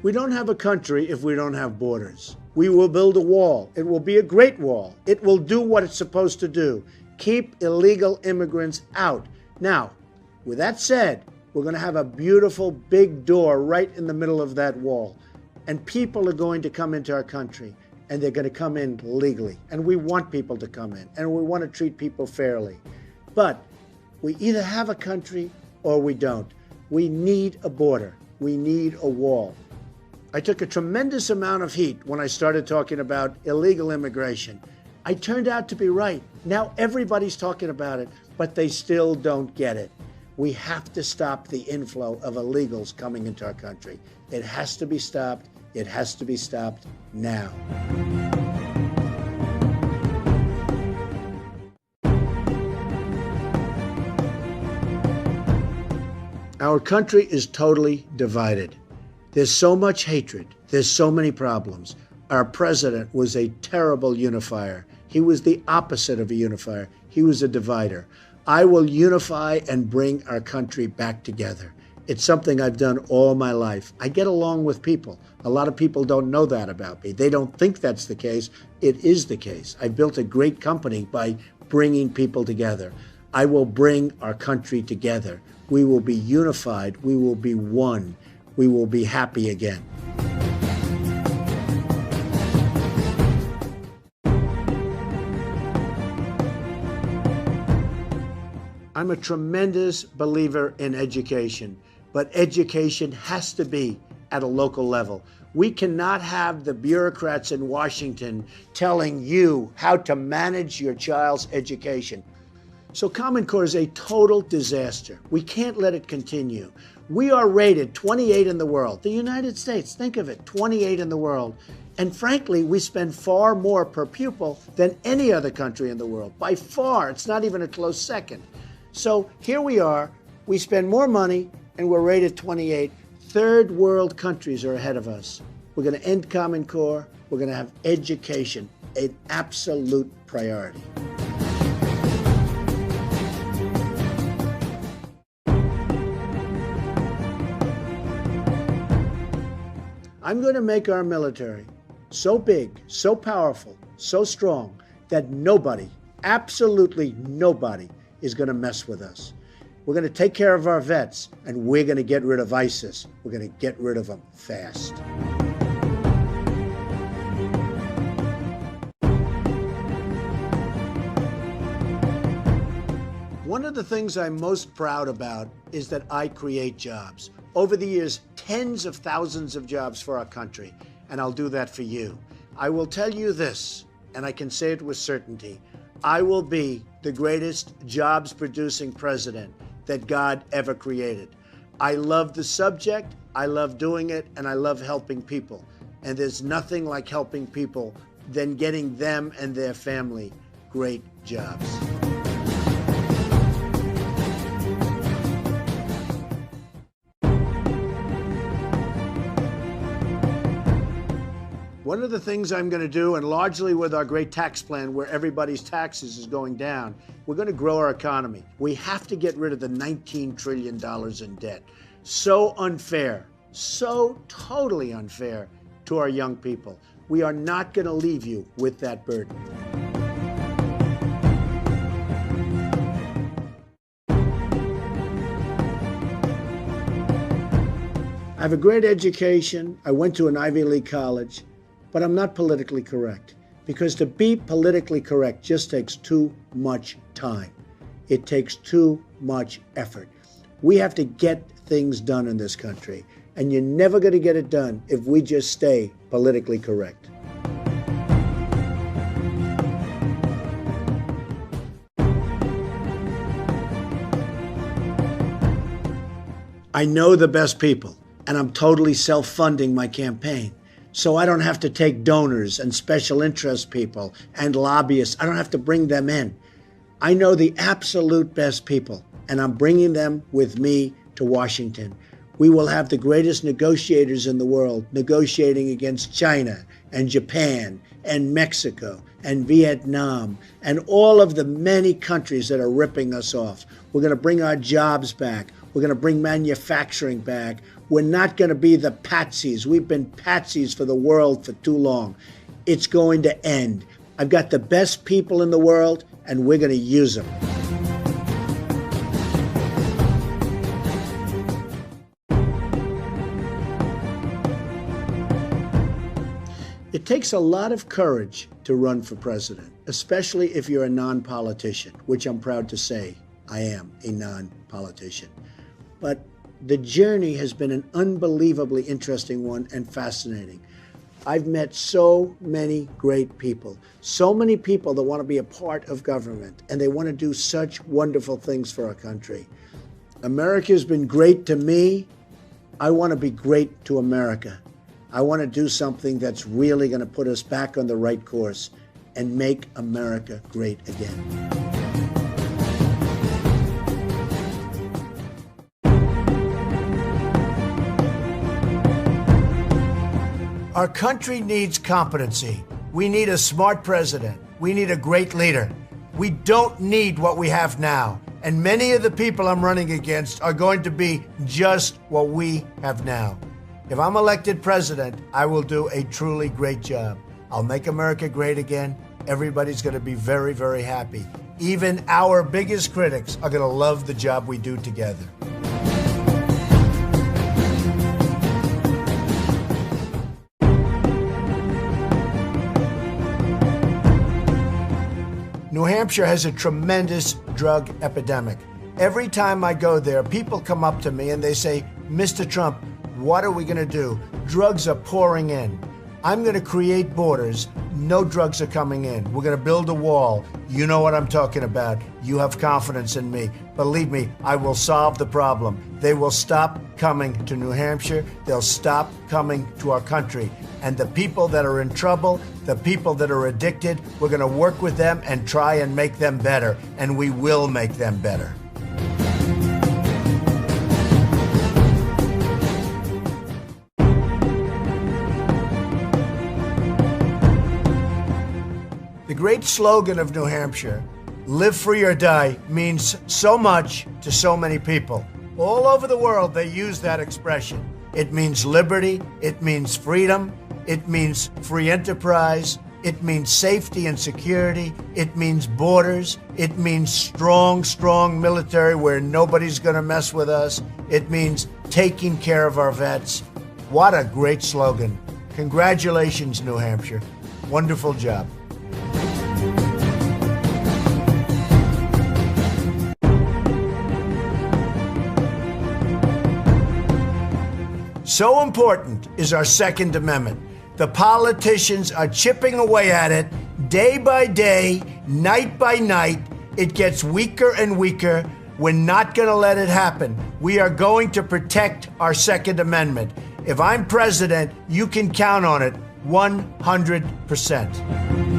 We don't have a country if we don't have borders. We will build a wall. It will be a great wall. It will do what it's supposed to do. Keep illegal immigrants out. Now, with that said, we're going to have a beautiful big door right in the middle of that wall. And people are going to come into our country, and they're going to come in legally. And we want people to come in, and we want to treat people fairly. But we either have a country or we don't. We need a border. We need a wall. I took a tremendous amount of heat when I started talking about illegal immigration. I turned out to be right. Now everybody's talking about it, but they still don't get it. We have to stop the inflow of illegals coming into our country. It has to be stopped. It has to be stopped now. Our country is totally divided. There's so much hatred. There's so many problems. Our president was a terrible unifier. He was the opposite of a unifier. He was a divider. I will unify and bring our country back together. It's something I've done all my life. I get along with people. A lot of people don't know that about me. They don't think that's the case. It is the case. I built a great company by bringing people together. I will bring our country together. We will be unified. We will be one. We will be happy again. I'm a tremendous believer in education, but education has to be at a local level. We cannot have the bureaucrats in Washington telling you how to manage your child's education. So Common Core is a total disaster. We can't let it continue. We are rated 28 in the world. The United States, think of it, 28 in the world. And frankly, we spend far more per pupil than any other country in the world. By far, it's not even a close second. So here we are, we spend more money and we're rated 28. Third world countries are ahead of us. We're going to end Common Core. We're going to have education, an absolute priority. I'm going to make our military so big, so powerful, so strong that nobody, absolutely nobody, is going to mess with us. We're going to take care of our vets, and we're going to get rid of ISIS. We're going to get rid of them fast. One of the things I'm most proud about is that I create jobs. Over the years, tens of thousands of jobs for our country, and I'll do that for you. I will tell you this, and I can say it with certainty. I will be the greatest jobs-producing president that God ever created. I love the subject, I love doing it, and I love helping people. And there's nothing like helping people than getting them and their family great jobs. One of the things I'm going to do, and largely with our great tax plan where everybody's taxes is going down, we're going to grow our economy. We have to get rid of the $19 trillion in debt. So unfair, so totally unfair to our young people. We are not going to leave you with that burden. I have a great education. I went to an Ivy League college. But I'm not politically correct, because to be politically correct just takes too much time. It takes too much effort. We have to get things done in this country, and you're never going to get it done if we just stay politically correct. I know the best people, and I'm totally self-funding my campaign. So I don't have to take donors and special interest people and lobbyists. I don't have to bring them in. I know the absolute best people, and I'm bringing them with me to Washington. We will have the greatest negotiators in the world negotiating against China and Japan and Mexico and Vietnam and all of the many countries that are ripping us off. We're going to bring our jobs back. We're going to bring manufacturing back. We're not going to be the patsies. We've been patsies for the world for too long. It's going to end. I've got the best people in the world, and we're going to use them. It takes a lot of courage to run for president, especially if you're a non-politician, which I'm proud to say I am a non-politician. But the journey has been an unbelievably interesting one and fascinating. I've met so many great people, so many people that want to be a part of government, and they want to do such wonderful things for our country. America's been great to me. I want to be great to America. I want to do something that's really going to put us back on the right course and make America great again. Our country needs competency. We need a smart president. We need a great leader. We don't need what we have now. And many of the people I'm running against are going to be just what we have now. If I'm elected president, I will do a truly great job. I'll make America great again. Everybody's going to be very, very happy. Even our biggest critics are going to love the job we do together. New Hampshire has a tremendous drug epidemic. Every time I go there, people come up to me and they say, Mr. Trump, what are we going to do? Drugs are pouring in. I'm going to create borders. No drugs are coming in. We're going to build a wall. You know what I'm talking about. You have confidence in me. Believe me, I will solve the problem. They will stop coming to New Hampshire. They'll stop coming to our country. And the people that are in trouble, the people that are addicted, we're going to work with them and try and make them better. And we will make them better. The great slogan of New Hampshire, live free or die, means so much to so many people. All over the world, they use that expression. It means liberty. It means freedom. It means free enterprise. It means safety and security. It means borders. It means strong, strong military where nobody's going to mess with us. It means taking care of our vets. What a great slogan. Congratulations, New Hampshire. Wonderful job. So important is our Second Amendment. The politicians are chipping away at it day by day, night by night. It gets weaker and weaker. We're not going to let it happen. We are going to protect our Second Amendment. If I'm president, you can count on it 100%.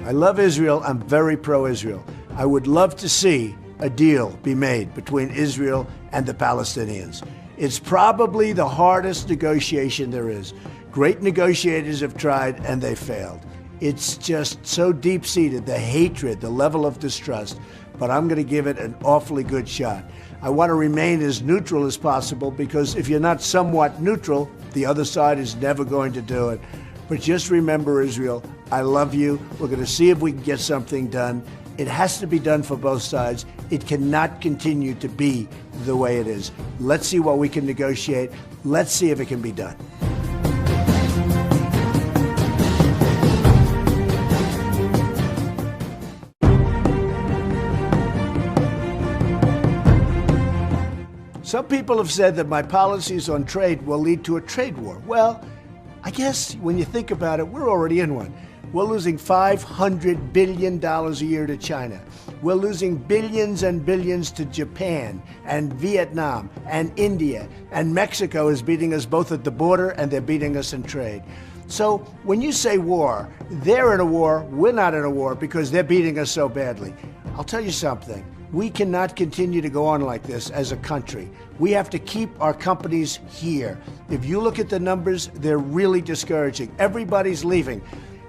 I love Israel. I'm very pro-Israel. I would love to see a deal be made between Israel and the Palestinians. It's probably the hardest negotiation there is. Great negotiators have tried and they failed. It's just so deep-seated, the hatred, the level of distrust. But I'm going to give it an awfully good shot. I want to remain as neutral as possible because if you're not somewhat neutral, the other side is never going to do it. But just remember, Israel, I love you. We're going to see if we can get something done. It has to be done for both sides. It cannot continue to be the way it is. Let's see what we can negotiate. Let's see if it can be done. Some people have said that my policies on trade will lead to a trade war. Well, I guess when you think about it, we're already in one. We're losing $500 billion a year to China. We're losing billions and billions to Japan and Vietnam and India. And Mexico is beating us both at the border and they're beating us in trade. So when you say war, they're in a war, we're not in a war because they're beating us so badly. I'll tell you something. We cannot continue to go on like this as a country. We have to keep our companies here. If you look at the numbers, they're really discouraging. Everybody's leaving.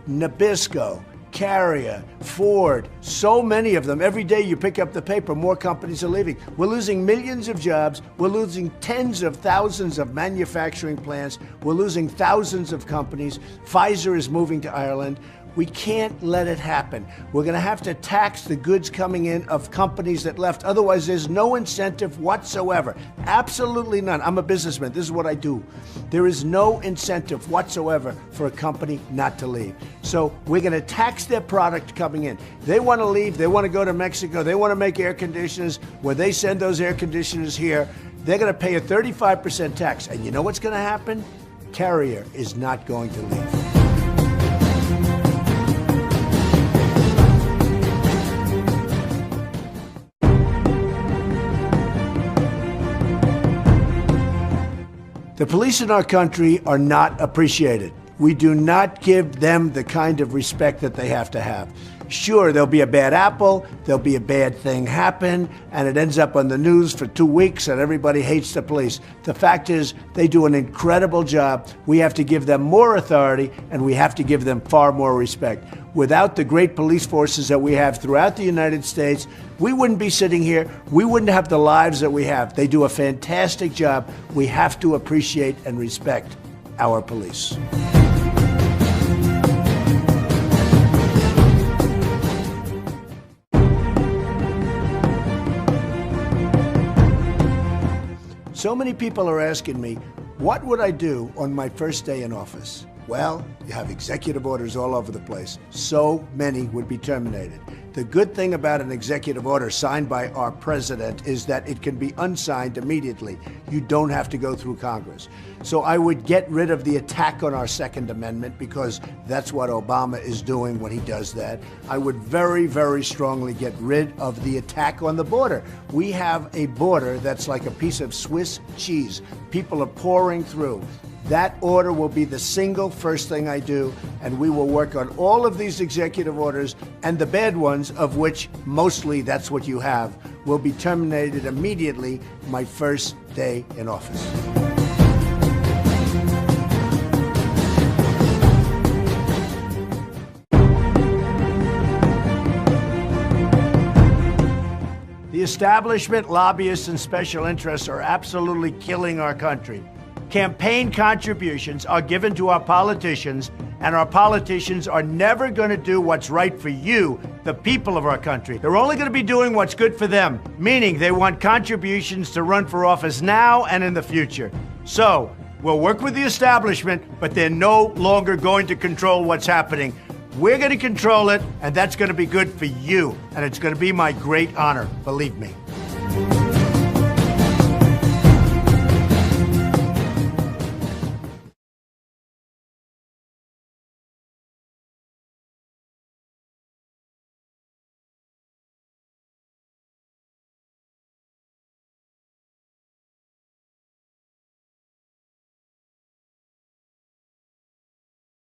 Nabisco, Carrier, Ford, so many of them. Every day you pick up the paper, more companies are leaving. We're losing millions of jobs. We're losing tens of thousands of manufacturing plants. We're losing thousands of companies. Pfizer is moving to Ireland. We can't let it happen. We're going to have to tax the goods coming in of companies that left. Otherwise, there's no incentive whatsoever. Absolutely none. I'm a businessman. This is what I do. There is no incentive whatsoever for a company not to leave. So we're going to tax their product coming in. They want to leave. They want to go to Mexico. They want to make air conditioners. When they send those air conditioners here, they're going to pay a 35% tax. And you know what's going to happen? Carrier is not going to leave. The police in our country are not appreciated. We do not give them the kind of respect that they have to have. Sure, there'll be a bad apple, there'll be a bad thing happen, and it ends up on the news for 2 weeks and everybody hates the police. The fact is, they do an incredible job. We have to give them more authority and we have to give them far more respect. Without the great police forces that we have throughout the United States, we wouldn't be sitting here. We wouldn't have the lives that we have. They do a fantastic job. We have to appreciate and respect our police. So many people are asking me, what would I do on my first day in office? Well, you have executive orders all over the place. So many would be terminated. The good thing about an executive order signed by our president is that it can be unsigned immediately. You don't have to go through Congress. So I would get rid of the attack on our Second Amendment because that's what Obama is doing when he does that. I would very, very strongly get rid of the attack on the border. We have a border that's like a piece of Swiss cheese. People are pouring through. That order will be the single first thing I do, and we will work on all of these executive orders, and the bad ones, of which mostly that's what you have, will be terminated immediately my first day in office. The establishment, lobbyists, and special interests are absolutely killing our country. Campaign contributions are given to our politicians, and our politicians are never going to do what's right for you, the people of our country. They're only going to be doing what's good for them, meaning they want contributions to run for office now and in the future. So, we'll work with the establishment, but they're no longer going to control what's happening. We're going to control it, and that's going to be good for you, and it's going to be my great honor, believe me.